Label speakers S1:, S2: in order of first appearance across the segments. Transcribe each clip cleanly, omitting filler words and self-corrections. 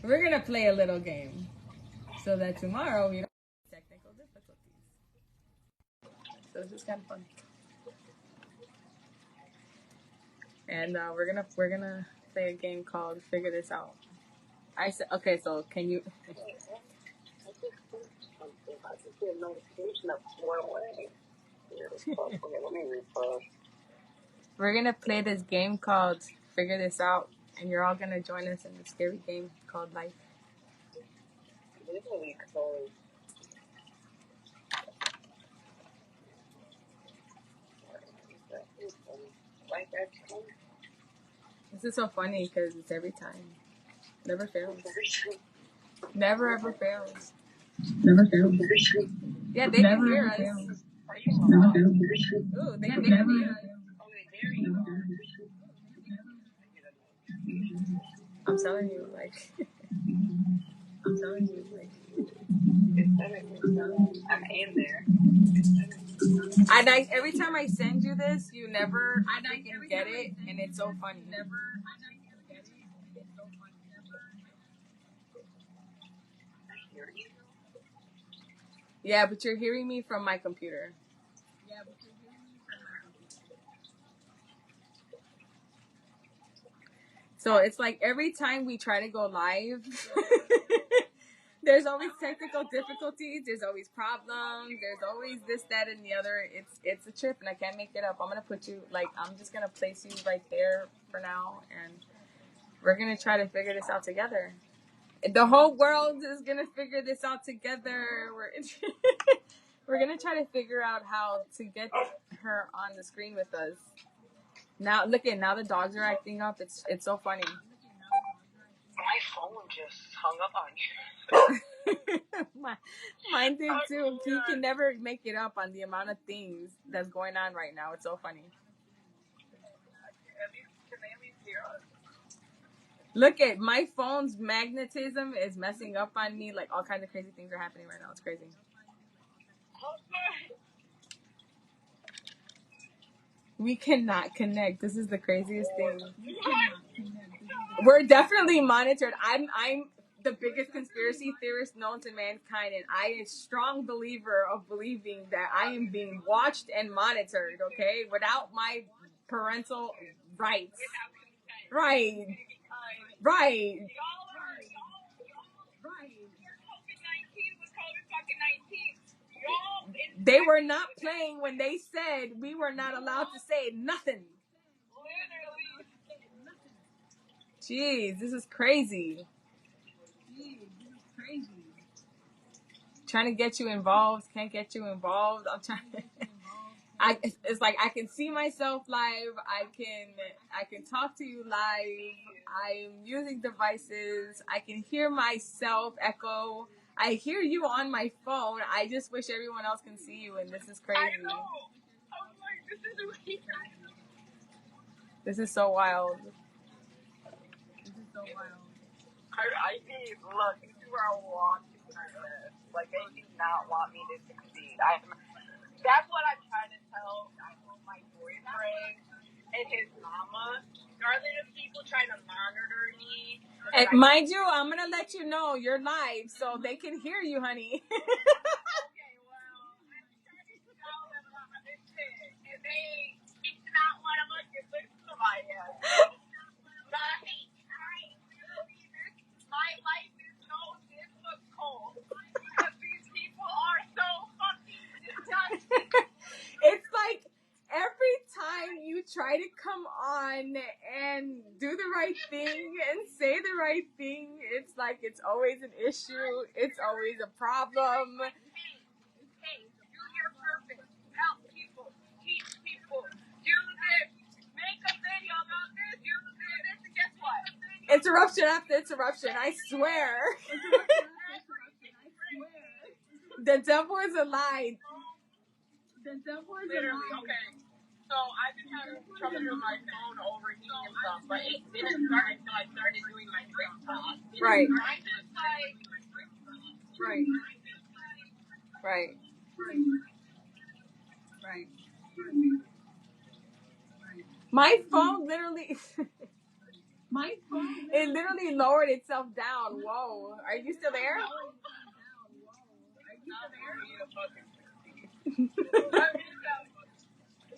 S1: We're going to play a little game so that tomorrow we don't have technical difficulties. So this is kind of fun. And we're gonna play a game called Figure This Out. I said, okay, so can you... We're gonna play this game called Figure This Out, and you're all gonna join us in the scary game called life. This is so funny because it's every time. Never fails. Never ever fails.
S2: Never fails.
S1: Yeah, they can hear us. Ooh, they can hear us. I'm telling you, like.
S3: I'm in there.
S1: And every time I send you this, you never freaking get it, and it's so funny. Yeah, but you're hearing me from my computer. So it's like every time we try to go live, there's always technical difficulties. There's always problems. There's always this, that, and the other. It's a trip, and I can't make it up. I'm gonna put you I'm just gonna place you right there for now, and we're gonna try to figure this out together. The whole world is gonna figure this out together. We're gonna try to figure out how to get her on the screen with us. Now now the dogs are acting up. It's so funny.
S3: My phone just hung up on you.
S1: Mine did too. He can never make it up on the amount of things that's going on right now. It's so funny. Look at my phone's magnetism is messing up on me. Like all kinds of crazy things are happening right now. It's crazy. We cannot connect. This is the craziest thing. We're definitely monitored. I'm the biggest conspiracy theorist known to mankind, and I am a strong believer of believing that I am being watched and monitored, okay? Without my parental rights. Right. They were not playing when they said we were not allowed to say nothing. Jeez, this is crazy. Trying to get you involved, can't get you involved. I'm trying to... it's like I can see myself live. I can talk to you live. I'm using devices. I can hear myself echo. I hear you on my phone. I just wish everyone else can see you, and this is crazy.
S3: I know. I'm like, this is weird.
S1: This is so wild.
S3: I see. Look, this is where I walk. Like they do not want me to succeed. That's what I'm trying to tell my boyfriend and his mama. Are there people trying to monitor me?
S1: And mind you, I'm gonna let you know you're live, so they can hear you, honey.
S3: Okay, well, I'm trying to tell them about this shit. If they not one of us, just listen to my ass. My life is so difficult because these people are so fucking disgusting.
S1: It's like every time you try to come on and do the right thing and say the right thing, it's like it's always an issue. It's always a problem.
S3: Hey, do your purpose. Help people. Teach people. Do this. Make a video about this. Do this. And guess what?
S1: Interruption after interruption. I swear. The devil is a lie.
S3: Literally, okay. So I've been having trouble with my phone overheating and stuff, but it didn't start until I started doing my TikTok.
S1: Right.
S3: I'm just like...
S1: Right. My phone literally... It literally lowered itself down. Whoa. Are you still there?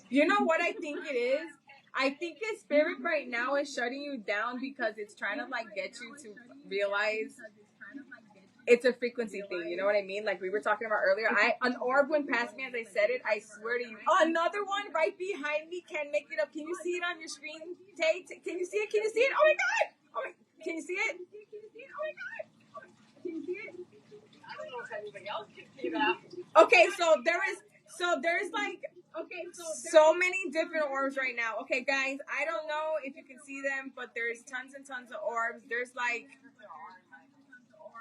S1: You know what I think it is? I think his spirit right now is shutting you down because it's trying to like get you to realize it's a frequency thing. You know what I mean? Like we were talking about earlier. An orb went past me as I said it. I swear to you. Oh, another one right behind me. Can't make it up. Can you see it on your screen, Tay? Can you see it? Can you see it? Oh my god! Oh my, can you see it? Oh my god! Can you see it? I don't know if anybody else can see that. Okay, so there's like so many different orbs right now. Okay, guys, I don't know if you can see them, but there's tons and tons of orbs. There's like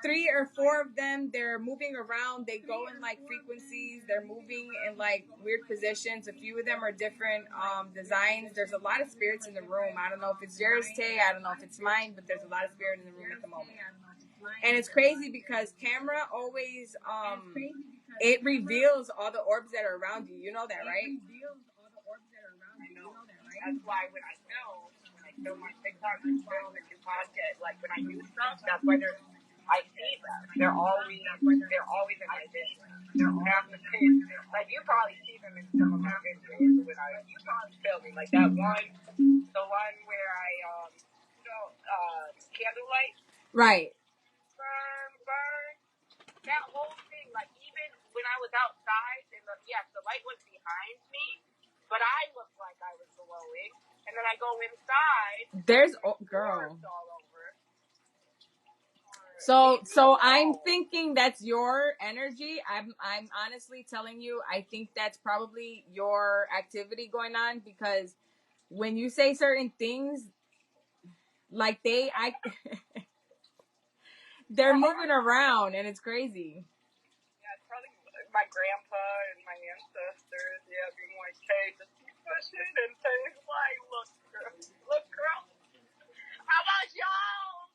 S1: 3 or 4 of them. They're moving around. They go in like frequencies. They're moving in like weird positions. A few of them are different designs. There's a lot of spirits in the room. I don't know if it's yours, Tay. I don't know if it's mine, but there's a lot of spirit in the room at the moment. And it's crazy because camera always it reveals all the orbs that are around you. You know that, right?
S3: I know. That's why when I film my TikTok and film and do podcast, like when I do stuff, that's why I see them. They're always in my vision. They're half the thing. Like you probably see them in some of my videos when you probably filming. Like that one, the one where I candlelight.
S1: Right.
S3: Burn. That whole thing, like even when I was outside, and the light was behind me, but I looked like I was glowing. And then I go inside.
S1: There's girl. All over. So I'm thinking that's your energy. I'm honestly telling you, I think that's probably your activity going on because when you say certain things, like they're moving around and it's crazy.
S3: Yeah, it's probably my grandpa and my ancestors. Yeah, being like, hey, just keep pushing and things like, look, girl. How about y'all?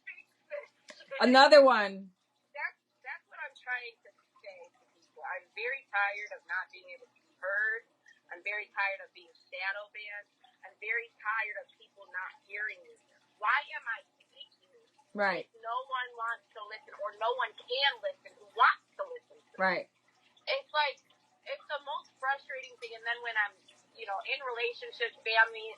S1: Another one.
S3: That's what I'm trying to say to people. I'm very tired of not being able to be heard. I'm very tired of being shadow banned. I'm very tired of people not hearing me. Why am I speaking?
S1: Right.
S3: If no one wants to listen or no one can listen who wants to listen to me.
S1: Right.
S3: It's like, it's the most frustrating thing. And then when I'm, in relationships, family,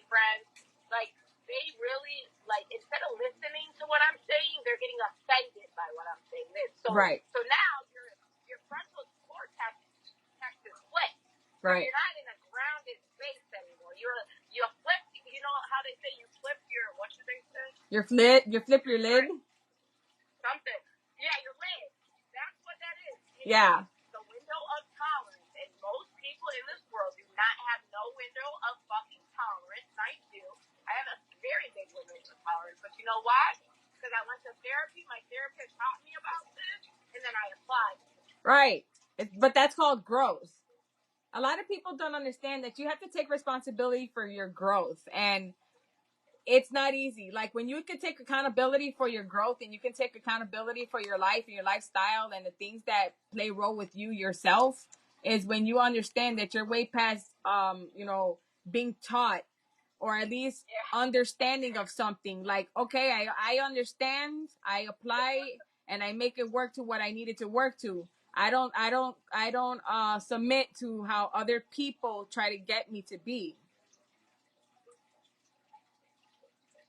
S3: friends, like, they really, like, instead of listening to what I'm saying, they're getting offended by what I'm saying. So now your frontal cortex is split.
S1: Right.
S3: You're not in a grounded space anymore. You flip, you know how they say you flip your, what should they say?
S1: You flip your lid?
S3: Something. Yeah, your lid. That's what that is.
S1: Yeah.
S3: The window of tolerance. And most people in this world do not have no window of fucking tolerance. I do. I have a very big window of tolerance. But you know why? Because I went to therapy. My therapist taught me about this. And then I applied.
S1: Right. But that's called growth. A lot of people don't understand that you have to take responsibility for your growth. And it's not easy. Like when you can take accountability for your growth and you can take accountability for your life and your lifestyle and the things that play a role with you yourself is when you understand that you're way past, being taught or at least understanding of something. Like, okay, I understand, I apply and I make it work to what I needed to work to. I don't submit to how other people try to get me to be.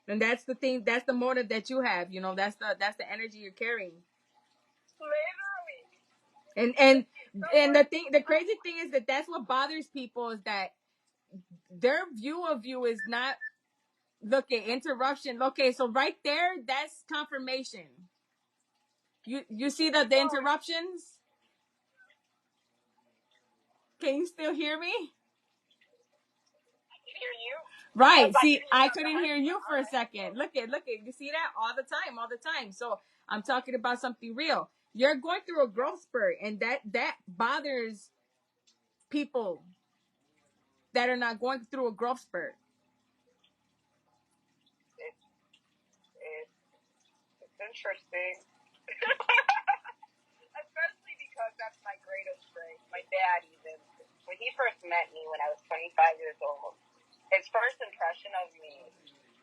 S1: And that's the thing, that's the motive that you have, that's the energy you're carrying.
S3: Literally.
S1: And the crazy thing is that that's what bothers people is that their view of you is not, look at interruption. Okay, so right there, that's confirmation. You see the interruptions? Can you still hear me?
S3: I can hear you.
S1: Right. See, I couldn't hear you for a second. Look at. You see that all the time. So I'm talking about something real. You're going through a growth spurt, and that bothers people that are not going through a growth spurt.
S3: It's interesting. Especially because that's my greatest strength. My dad even, when he first met me when I was 25 years old, his first impression of me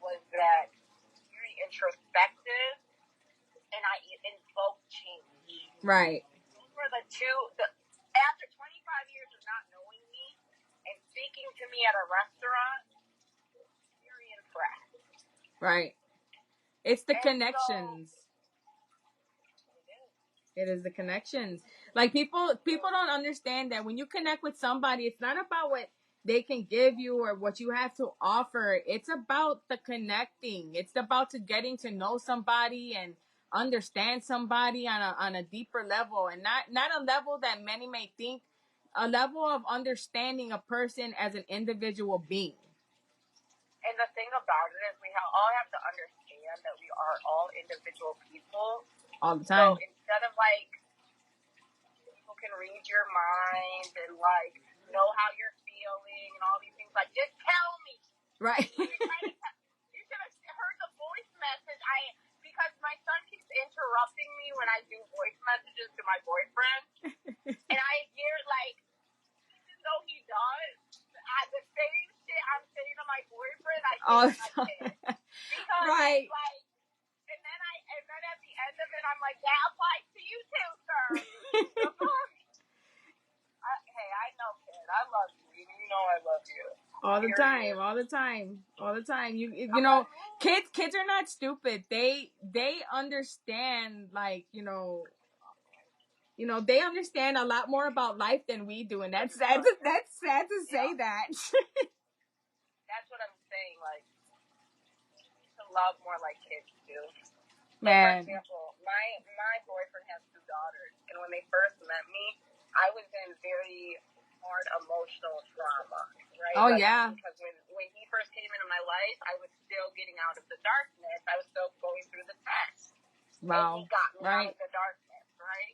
S3: was that introspective, and I invoke change.
S1: Right.
S3: Those were the two. After 25 years of not knowing me and speaking to me at a restaurant, very impressed.
S1: Right. It's the connections. It is the connections. Like people don't understand that when you connect with somebody, it's not about what they can give you or what you have to offer. It's about the connecting. It's about to getting to know somebody and understand somebody on a deeper level, and not a level that many may think, a level of understanding a person as an individual being.
S3: And the thing about it is we all have to understand that we are all individual people.
S1: All the time.
S3: So instead of like, people can read your mind and like know how you're feeling and all these things, like just tell me.
S1: Right.
S3: You should have heard the voice message. Because my son keeps interrupting me when I do voice messages to my boyfriend. And I hear like, even though he does, the same shit I'm saying to my boyfriend, I say to my kid. Because
S1: right.
S3: like, and then at the end of it, I'm like, that applies to you too, sir. Hey, I know, kid. I love you. You know I love you.
S1: All the time. You know, kids are not stupid. They understand, like, you know, they understand a lot more about life than we do, and that's sad to say that.
S3: That's what I'm saying, like, to love more like kids do.
S1: Man.
S3: For example, my boyfriend has 2 daughters, and when they first met me, I was in very hard emotional trauma, right?
S1: Oh, yeah.
S3: Because when he first came into my life, I was still getting out of the darkness. I was still going through the test.
S1: Wow.
S3: And he got me out of the darkness, right?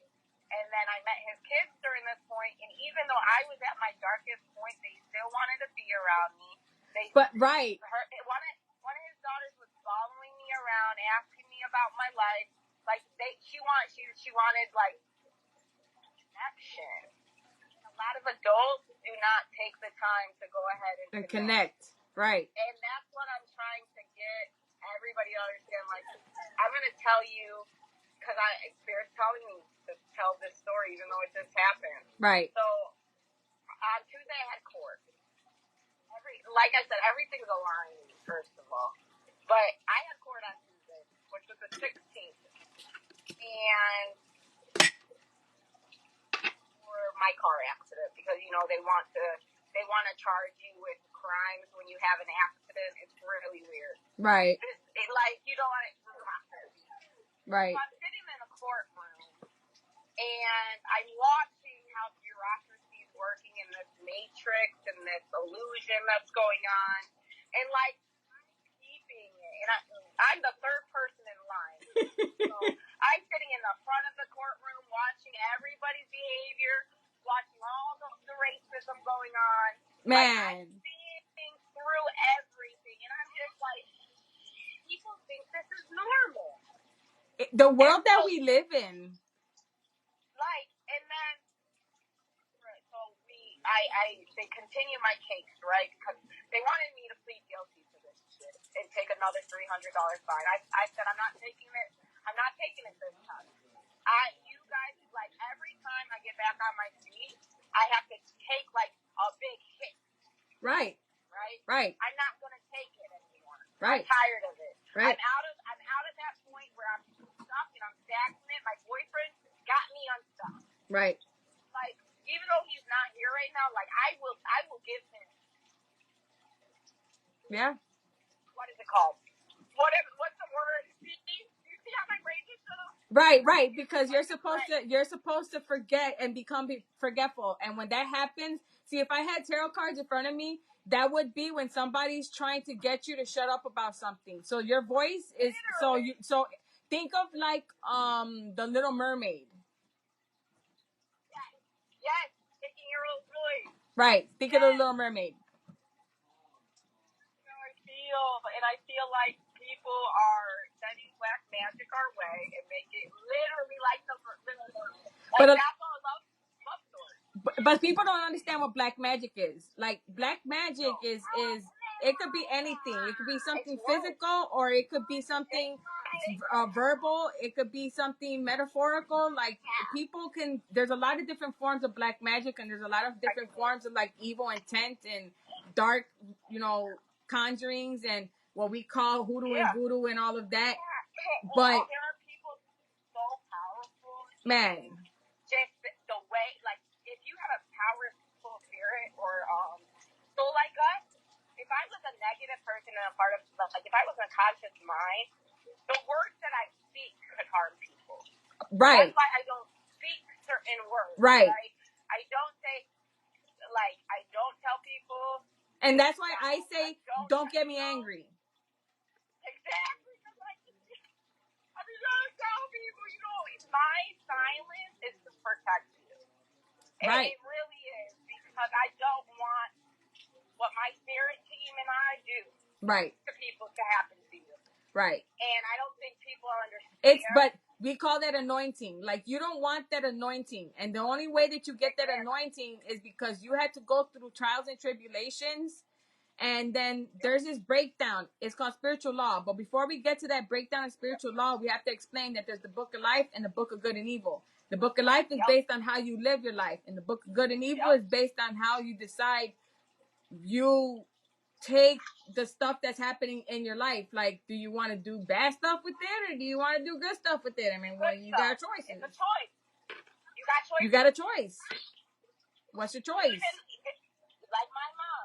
S3: And then I met his kids during this point, and even though I was at my darkest point, they still wanted to be around me.
S1: Right.
S3: One of his daughters was following me around, asking me about my life. Like she wanted like connection. A lot of adults do not take the time to go ahead and
S1: connect. Right.
S3: And that's what I'm trying to get everybody to understand. Like, I'm going to tell you, because Spirit's telling me to tell this story, even though it just happened.
S1: Right.
S3: So, on Tuesday I had court. Like I said, everything's aligned, first of all. But I had court on Tuesday, which was the 16th. And for my car accident, because, they want to charge you with crimes when you have an accident. It's really weird.
S1: Right.
S3: You don't want it to happen.
S1: Right.
S3: So I'm sitting in a courtroom, and I'm watching how bureaucracy is working in this matrix and this illusion that's going on. And, I'm keeping it. And I'm the third person in line. So I'm sitting in the front of the courtroom watching everybody's behavior, watching all the racism going on.
S1: Man.
S3: I'm seeing through everything. And I'm just like, people think this is normal.
S1: The world that we live in.
S3: And then, so they continue my case, right? Because they wanted me to plead guilty to this shit and take another $300 fine. I said, I'm not taking it. I'm not taking it this time. You guys, every time I get back on my feet, I have to take, a big hit.
S1: Right.
S3: Right? I'm not going to take it anymore.
S1: Right.
S3: I'm tired of it.
S1: Right.
S3: I'm out of that point where I'm stuck and I'm stagnant. My boyfriend got me unstuck.
S1: Right.
S3: Even though he's not here right now, I will give him.
S1: Yeah.
S3: What is it called? What's the word? Do you see how my brain just
S1: Right, because you're supposed to forget and become forgetful. And when that happens, see, if I had tarot cards in front of me, that would be when somebody's trying to get you to shut up about something. So your voice is so think of the Little Mermaid.
S3: Yes, taking your own voice.
S1: Right, think of the Little Mermaid.
S3: I feel like people are sending black magic our way and make it literally like the Little Mermaid. That's all love story.
S1: But people don't understand what black magic is. Black magic is It could be anything. It could be something physical, or it could be something verbal. It could be something metaphorical. Like people can. There's a lot of different forms of black magic, and there's a lot of different forms of like evil intent and dark, conjurings and what we call hoodoo and voodoo and all of that. But
S3: there are people so powerful.
S1: Man,
S3: just the way, like, if you have a powerful spirit or so like us, if I was a negative person and a part of, like, if I was a conscious mind, the words that I speak could harm people.
S1: Right.
S3: That's why I don't speak certain words.
S1: Right.
S3: I don't say, like, I don't tell people.
S1: And that's why I say, don't get me angry.
S3: Exactly. I mean, don't tell people, my silence is to protect you.
S1: Right.
S3: It really is, because I don't want what my spirit team and I do to people to happen to you.
S1: Right.
S3: And I don't think people understand.
S1: But we call that anointing. Like, you don't want that anointing. And the only way that you get that anointing is because you had to go through trials and tribulations. And then there's this breakdown. It's called spiritual law. But before we get to that breakdown of spiritual law, we have to explain that there's the book of life and the book of good and evil. The book of life is based on how you live your life. And the book of good and evil is based on how you decide you take the stuff that's happening in your life. Like, do you want to do bad stuff with it, or do you want to do good stuff with it? I mean, well, you got choices.
S3: It's a choice. You got choices.
S1: You got a choice. What's your choice?
S3: Like my mom,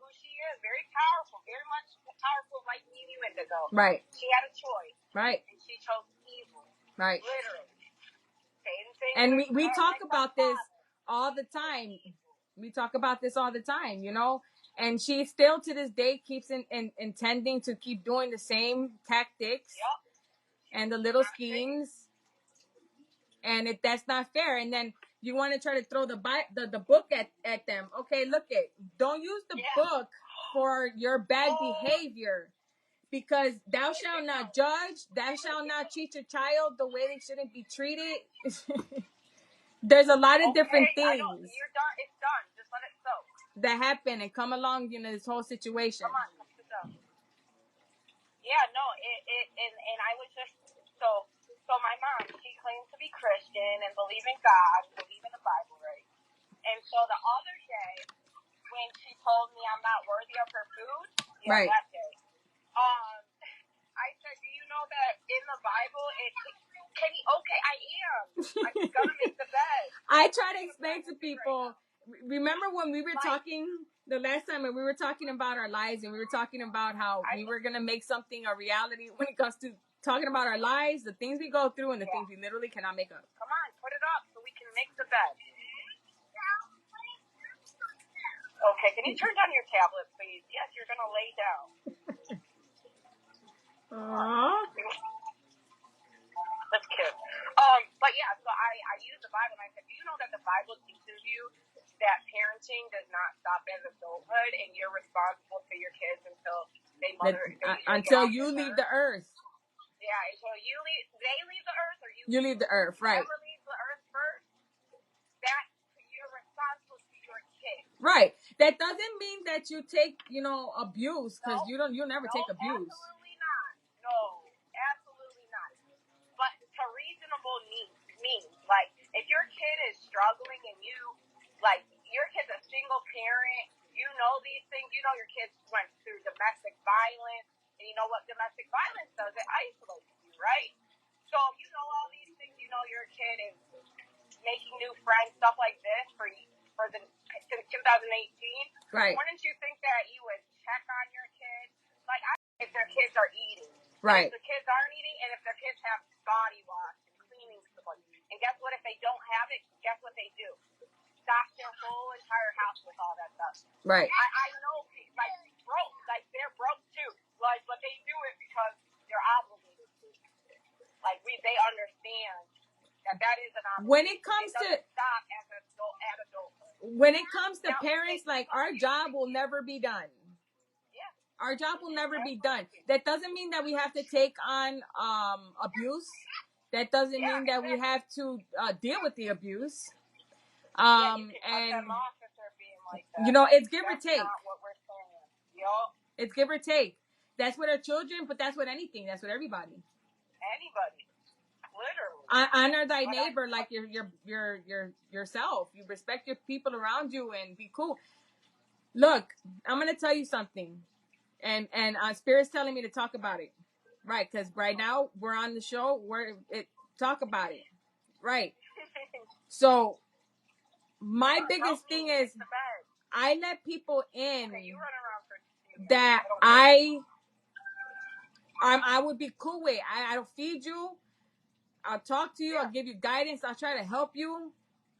S3: who she is, very powerful, very much powerful, like me and you, Indigo.
S1: Right.
S3: She had a choice.
S1: Right.
S3: And she chose evil.
S1: Right.
S3: Literally.
S1: And we talk about this all the time. We talk about this all the time, And she still to this day keeps intending to keep doing the same tactics and the little schemes. And that's not fair. And then you want to try to throw the book at them. Okay, look it. Don't use the book for your bad behavior. Because thou shalt not judge. Thou shalt not treat your child the way they shouldn't be treated. There's a lot of different things.
S3: You're done. It's done. Just let it soak.
S1: That happen and come along, this whole situation.
S3: Come on, sit down. Yeah, no, and I was just, so my mom, she claims to be Christian and believe in God, believe in the Bible, right? And so the other day, when she told me I'm not worthy of her food, that day, I said, do you know that in the Bible, I am. I'm just gonna make the bed.
S1: I try to explain to people, remember when we were talking the last time, and we were talking about our lives, and we were talking about how we were going to make something a reality when it comes to talking about our lives, the things we go through, and the things we literally cannot make up.
S3: Come on, put it up so we can make the bed. Okay, can you turn down your tablet, please? Yes, you're going to lay down. That's cute. But yeah, so I use the Bible, and I said, do you know that the Bible teaches you that parenting does not stop at adulthood, and you're responsible for your kids until
S1: until you leave the earth.
S3: Yeah, until they leave the earth, or you
S1: leave the earth, right?
S3: Whoever leaves the earth first, that you're responsible to your kids.
S1: Right. That doesn't mean that you take, abuse, because you'll never take abuse.
S3: Absolutely not. No, absolutely not. But to reasonable means, like, if your kid is struggling and your kid's a single parent, these things, your kids went through domestic violence, and you know what domestic violence does? It isolates you, right? So you know all these things, your kid is making new friends, stuff like this for the 2018.
S1: Right.
S3: Wouldn't you think that you would check on your kids? Like, if their kids are eating.
S1: Right.
S3: If the kids aren't eating, and if their kids have body wash and cleaning supplies. And guess what? If they don't have it, guess what they do? Stock their whole entire house with all that stuff.
S1: Right.
S3: I know, they're broke too. But they do it because they're obligated to. They understand that is an obligation.
S1: When it comes to
S3: stop at adulthood.
S1: When it comes to parents, our job will never be done. Our job will never be done. That doesn't mean that we have to take on abuse. That doesn't mean that we have to deal with the abuse.
S3: You can cut them off if they're being like that.
S1: It's give or take.
S3: That's not what we're saying. Yup.
S1: It's give or take. That's with our children, but that's with anything. That's with everybody.
S3: Anybody. Literally.
S1: Honor thy neighbor like yourself. You respect your people around you and be cool. Look, I'm gonna tell you something, and Spirit's telling me to talk about it, right? Because right now we're on the show. Talk about it, right? So my biggest thing is I let people in that I would be cool with. I'll feed you. I'll talk to you. I'll give you guidance. I'll try to help you.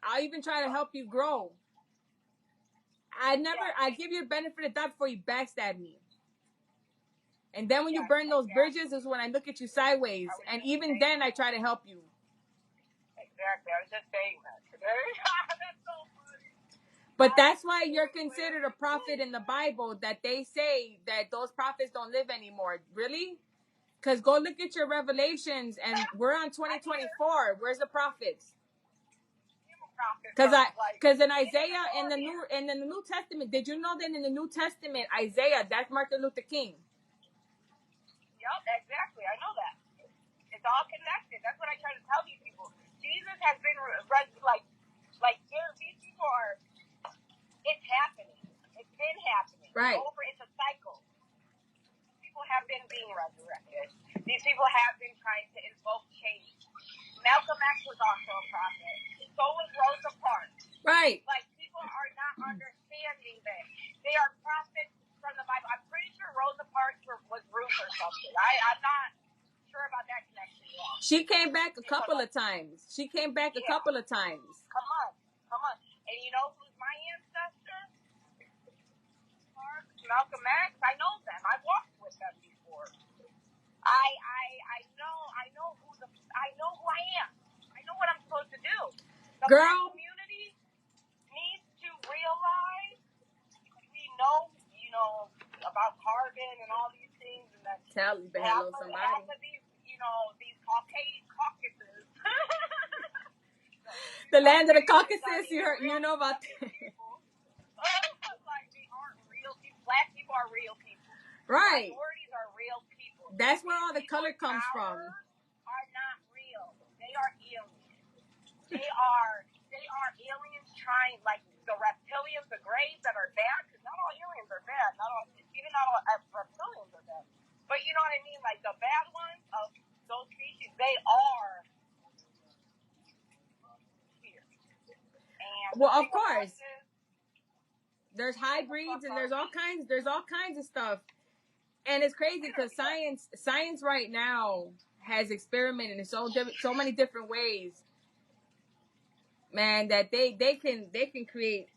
S1: I'll even try to help you grow. I give you the benefit of the doubt before you backstab me. And then when you burn those bridges is when I look at you sideways. And even then I try to help you.
S3: Exactly. I was just saying that today. That's so funny.
S1: But that's why you're considered a prophet in the Bible, that they say that those prophets don't live anymore. Really? Because go look at your Revelations, and we're on 2024. Where's the prophets? Because in Isaiah, in the New Testament, did you know that in the New Testament, Isaiah, that's Martin Luther King?
S3: Yep, exactly. I know that. It's all connected. That's what I try to tell these people. Jesus has been these people are. It's happening. It's been happening.
S1: Right.
S3: It's a cycle. People have been being resurrected. These people have been trying to invoke change. Malcolm X was also a prophet. So was Rosa Parks.
S1: Right.
S3: Like, people are not understanding this. They are prophets from the Bible. I'm pretty sure Rosa Parks was Ruth or something. I'm not sure about that connection yet.
S1: She came back a couple of times.
S3: Come on. And you know who's my ancestor? Malcolm X. I know them. I've walked with them before. I know who I am. I know what I'm supposed to do. The
S1: Girl.
S3: black community needs to realize we know, about carbon and all these things, and that
S1: Tell you better know somebody.
S3: Half of these, these Caucasus.
S1: The land of the Caucasus, you know about that.
S3: Like, they aren't real people. Black people are real people.
S1: Right.
S3: Minorities are real people.
S1: That's where all the color comes from.
S3: Are not real. They are aliens. They are aliens trying, like the reptilians, the greys that are bad, because not all aliens are bad. Not all reptilians are bad. But you know what I mean? Like the bad ones of those species, they are here. And
S1: well, of course. There's hybrids and there's all kinds of stuff. And it's crazy because science right now has experimented in so many different ways, man, that they can create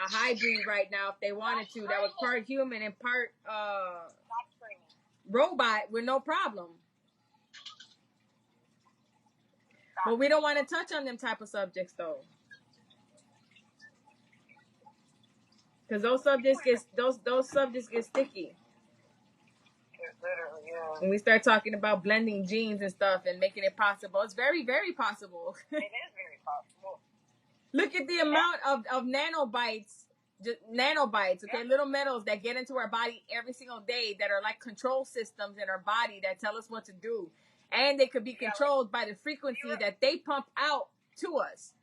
S1: a hybrid right now if they wanted to, that was part human and part robot with no problem. But we don't want to touch on them type of subjects though. Because those subjects get sticky.
S3: Literally, yeah.
S1: When we start talking about blending genes and stuff and making it possible, it's very, very possible.
S3: It is very possible.
S1: Look at the amount of nanobites, okay, little metals that get into our body every single day that are like control systems in our body that tell us what to do. And they could be controlled by the frequency that they pump out to us.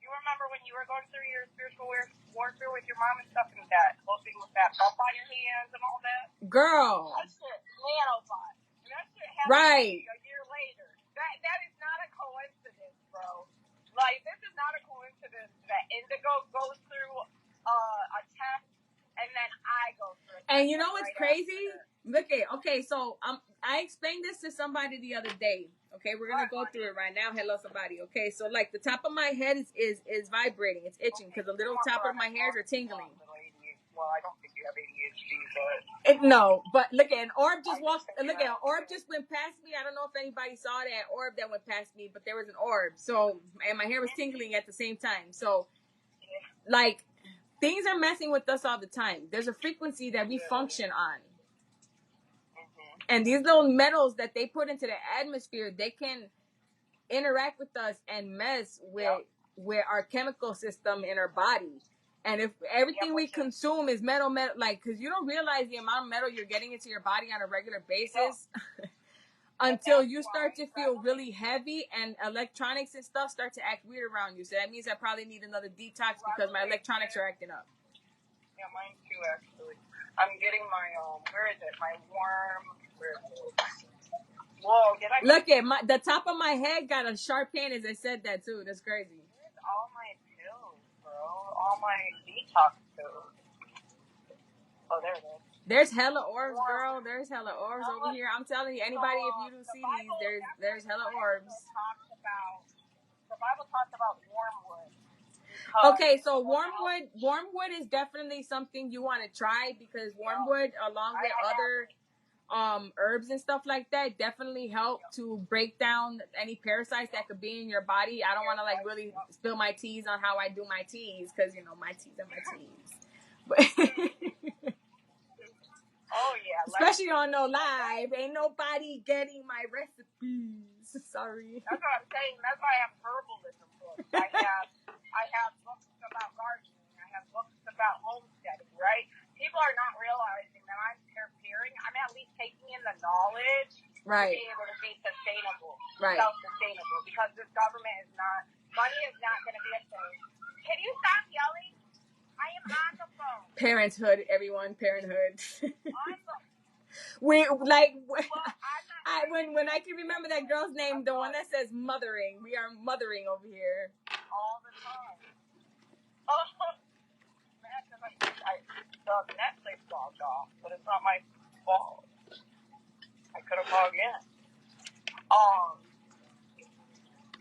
S3: You remember when you were going through your spiritual warfare with your mom and stuff, and that whole thing with that bump on your hands and all that?
S1: Girl.
S3: That shit, nanobot. That shit happened
S1: right.
S3: a year later. That is not a coincidence, bro. Like, this is not a coincidence that Indigo goes through a test, and then I go through a test.
S1: And you know what's crazy? So I explained this to somebody the other day. Okay, we're gonna go through it right now. Hello, somebody. Okay, so like the top of my head is vibrating. It's itching because the little top of my hairs are tingling.
S3: Well, I don't think you have ADHD, but
S1: no. But look at an orb just walked. Look at an orb just went past me. I don't know if anybody saw that orb that went past me, but there was an orb. So and my hair was tingling at the same time. So like things are messing with us all the time. There's a frequency that we function on. And these little metals that they put into the atmosphere, they can interact with us and mess with our chemical system in our body. And if everything we consume is metal, like, because you don't realize the amount of metal you're getting into your body on a regular basis until you start to feel really heavy and electronics and stuff start to act weird around you. So that means I probably need another detox because my electronics are acting up.
S3: Yeah, mine too, actually. I'm getting my, where is it? My worm. Where is it? Whoa, did I...
S1: Look at the top of my head got a sharp pain as I said that too. That's crazy.
S3: Where's all my pills, bro? All my detox pills. Oh, there it is.
S1: There's hella orbs, girl. There's hella orbs over here. I'm telling you, anybody, if you do see these, there's hella orbs.
S3: The Bible talks about wormwood.
S1: Okay, so wormwood is definitely something you want to try because wormwood, along with other herbs and stuff like that, definitely help to break down any parasites that could be in your body. I don't want to like really spill my teas on how I do my teas because you know my teas are my teas. But
S3: oh yeah,
S1: especially on no live, ain't nobody getting my recipes. Sorry.
S3: That's what I'm saying. That's why I have herbalism books. I have books about gardening. I have books about homesteading. Right? People are not realizing that I'm preparing. I'm at least taking in the knowledge to be able to be sustainable, self-sustainable. Because this government is not. Money is not going to be a thing. Can you stop yelling? I am on the phone.
S1: Parenthood, everyone. Parenthood.
S3: On the
S1: we like. When I can remember that girl's name, the one that says mothering. We are mothering over here.
S3: All the time. Oh, man, the Netflix logged off, but it's not my fault. I could have logged in.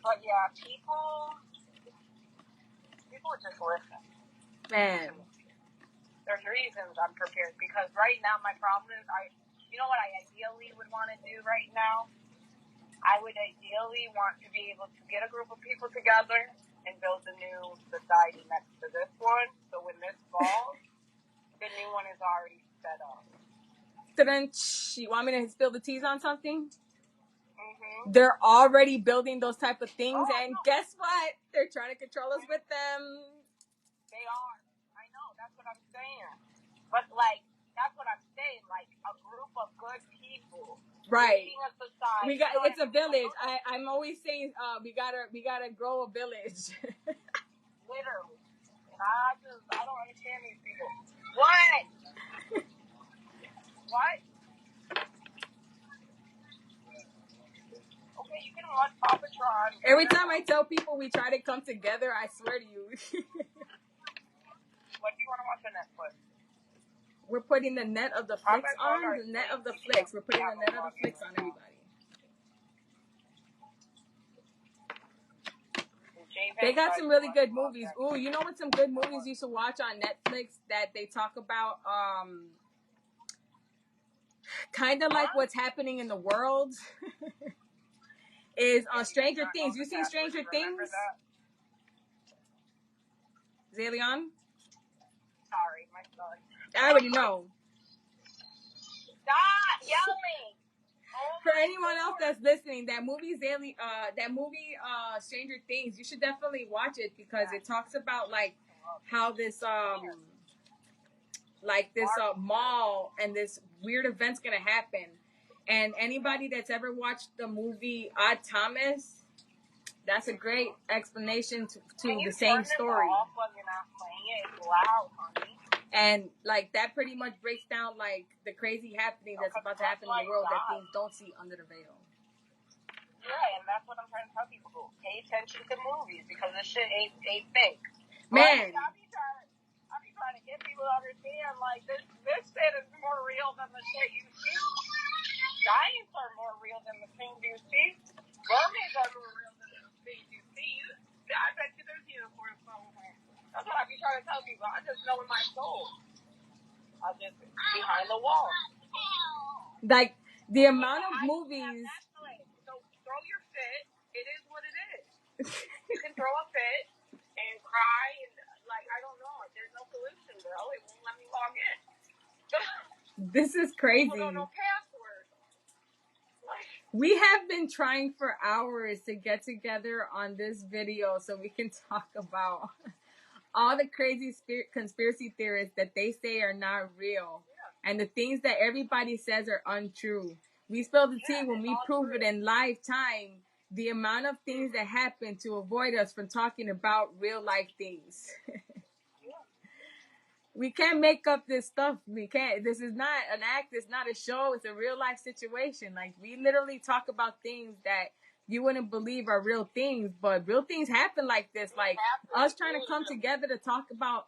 S3: But yeah, people just listen.
S1: Man.
S3: There's reasons I'm prepared because right now my problem is you know what I ideally would want to do right now? I would ideally want to be able to get a group of people together and build a new society next to this one. So when this falls, the new one is already set up.
S1: You want me to spill the teas on something?
S3: Mm-hmm.
S1: They're already building those type of things, and guess what? They're trying to control us with them.
S3: They are. I know. That's what I'm saying. But like, that's what I'm saying. Like a group of good people.
S1: Right.
S3: A society.
S1: It's a village. I'm always saying we gotta grow a village.
S3: Literally. And I don't understand these people. What? What? Okay, you can watch Papa Tron.
S1: Every time I tell people we try to come together, I swear to you.
S3: What do you want to watch on Netflix?
S1: We're putting the net of the flicks on. The net of the flicks. We're putting the net of the flicks on everybody. They got some really good movies. Ooh, you know what some good movies you should watch on Netflix that they talk about kind of like what's happening in the world is Stranger Things. You seen Stranger Things? Zalion?
S3: Sorry, my son.
S1: I already know.
S3: Stop yelling!
S1: For anyone else that's listening, that movie Stranger Things, you should definitely watch it because it talks about like how this mall and this weird event's gonna happen. And anybody that's ever watched the movie Odd Thomas, that's a great explanation to the same story.
S3: It's loud, honey.
S1: And like that pretty much breaks down like the crazy happening that's about to happen in the world that things don't see under the veil.
S3: Yeah, and that's what I'm trying to tell people. Pay attention to movies because this shit ain't fake.
S1: Man.
S3: I be trying to get people to understand like this shit is more real than the shit you see. Giants are more real than the things you see. Mermaids are more real than the things you see. I bet you there's unicorns somewhere. That's what I be trying to tell people. I just know in my soul. I just behind the wall.
S1: Like the amount of movies.
S3: So throw your fit. It is what it is. You can throw a fit and cry and like I don't know. There's no solution, bro. It won't let me log in.
S1: This is crazy.
S3: People don't know passwords.
S1: We have been trying for hours to get together on this video so we can talk about all the crazy conspiracy theorists that they say are not real, and the things that everybody says are untrue. We spill the tea when we prove it in lifetime. The amount of things that happen to avoid us from talking about real life things. We can't make up this stuff. We can't. This is not an act. It's not a show. It's a real life situation. Like, we literally talk about things that you wouldn't believe are real things, but real things happen like this. Like, us trying to come together to talk about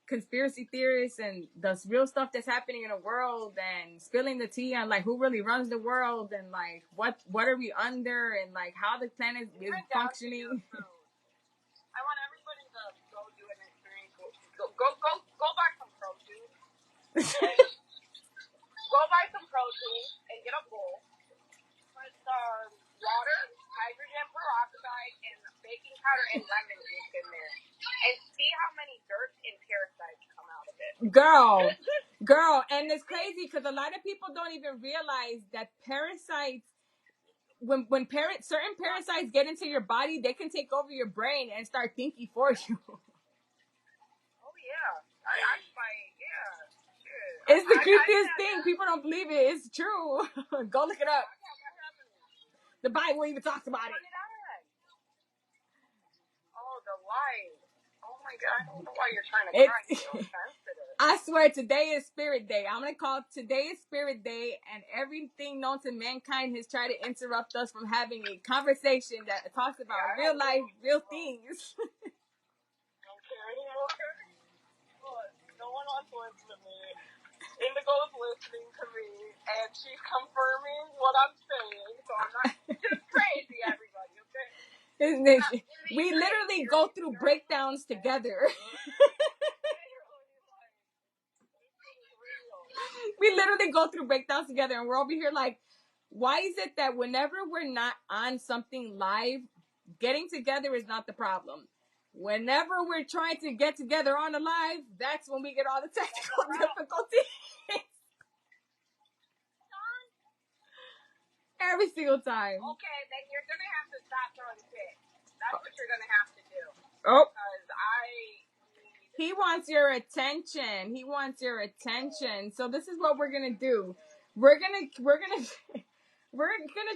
S1: conspiracy theorists and the real stuff that's happening in the world, and spilling the tea on like who really runs the world, and like what are we under, and like how the planet is functioning.
S3: I want everybody to go do an experience. Go buy some protein. Go buy some protein and get a bowl. Put some water, hydrogen peroxide, and baking powder and lemon juice in there, and see how many dirt and parasites come out of it.
S1: Girl, and it's crazy because a lot of people don't even realize that parasites, when certain parasites get into your body, they can take over your brain and start thinking for you.
S3: Oh yeah,
S1: It's the creepiest thing. People don't believe it. It's true. Go look it up. The Bible even talks about it.
S3: Oh, the light. Oh my God, I don't know why you're trying to cry. It's so sensitive.
S1: I swear, today is Spirit Day. I'm going to call today is Spirit Day, and everything known to mankind has tried to interrupt us from having a conversation that talks about real life, real things.
S3: Don't care anymore. No one wants to listen to me. Indigo is listening to me, and she's confirming what I'm saying, so I'm not just crazy, everybody, okay?
S1: We literally go through breakdowns together. We literally go through breakdowns together, and we're over here like, why is it that whenever we're not on something live, getting together is not the problem? Whenever we're trying to get together on the live, that's when we get all the technical difficulties. Every single time.
S3: Okay, then you're going to have to stop throwing fits. That's what you're going to have to do.
S1: Oh.
S3: Because
S1: He wants your attention. He wants your attention. So this is what we're going to do. We're going to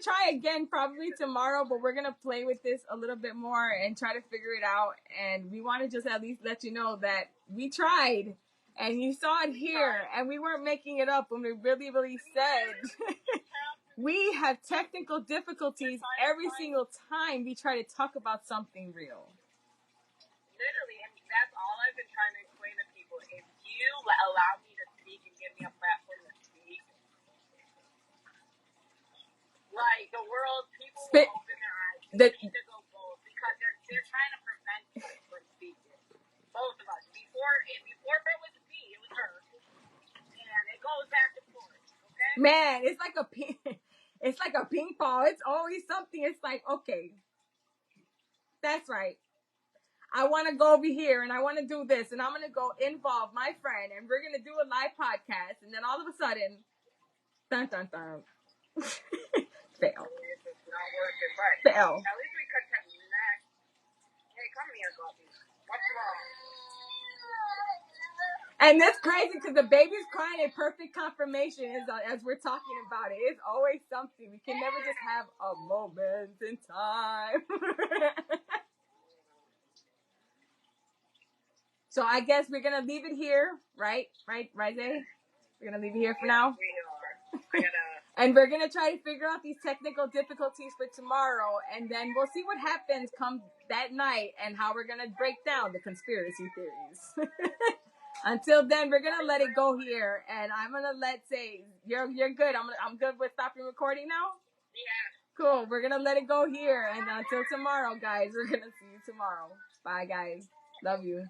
S1: try again probably tomorrow, but we're going to play with this a little bit more and try to figure it out. And we want to just at least let you know that we tried, and you saw it here, and we weren't making it up when we really, really said we have technical difficulties every single time we try to talk about something real.
S3: Literally, and that's all I've been trying to explain to people. If you allow me to speak and give me a platform to speak, like the world, people will open their eyes. They need to go bold because they're trying to prevent us from speaking. Both of us. Before it was me, it was her, and it goes back and forth. Okay.
S1: Man, it's like a ping pong. It's always something. It's like, okay, that's right. I want to go over here, and I want to do this, and I'm going to go involve my friend, and we're going to do a live podcast, and then all of a sudden, dun, dun, dun. Fail.
S3: It's not working, but
S1: Fail.
S3: At least we could connect. Hey, come here, Gopi. What's wrong?
S1: And that's crazy because the baby's crying in perfect confirmation as we're talking about it. It's always something. We can never just have a moment in time. So I guess we're going to leave it here, right? Right, Zay? We're going to leave it here for now?
S3: We are.
S1: And we're going to try to figure out these technical difficulties for tomorrow, and then we'll see what happens come that night and how we're going to break down the conspiracy theories. Until then, we're going to let it go here, and I'm going to say, you're good. I'm good with stopping recording now?
S3: Yeah.
S1: Cool. We're going to let it go here, and until tomorrow, guys, we're going to see you tomorrow. Bye, guys. Love you.